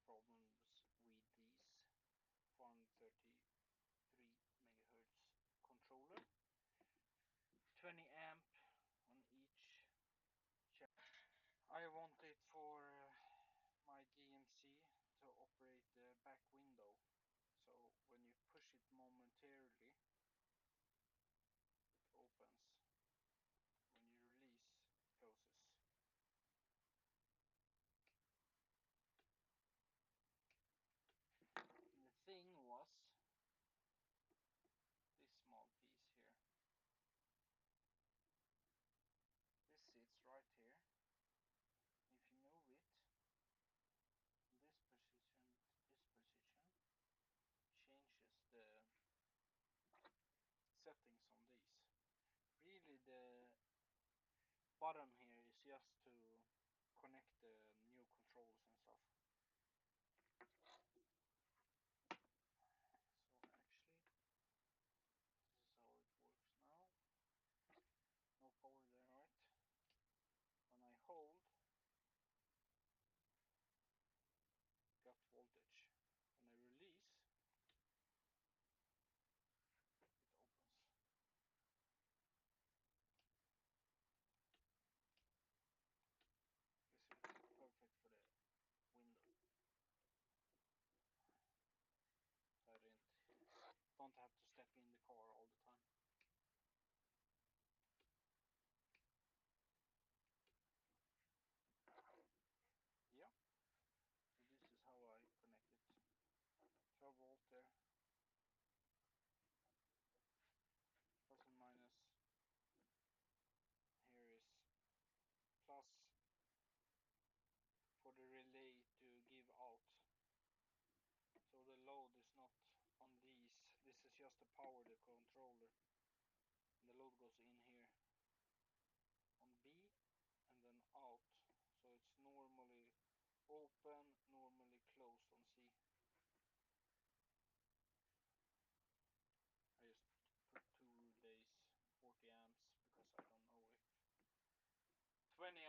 problems with these 433 megahertz controller. 20 amp on each channel. I want it for my GMC to operate the back window, so when you push it momentarily it opens, when you release it closes. And the thing was this small piece here. This sits right here. If you move it from this position to this position, changes the settings on these. Really, the button here is just to connect the new controls and stuff. So actually, this is how it works now. No power there, right? When I hold, got voltage. When I release, it opens. This is perfect for the window. So I don't have to step in the car all the time. Yeah, so this is how I connect it. 12 volt there, plus and minus. Here is plus for the relay to give out. So the load is not on these. This is just to power the controller. And the load goes in here on B and then out. So it's normally open, normally closed on C. I just put 2 relays, 40 amps, because I don't know if 20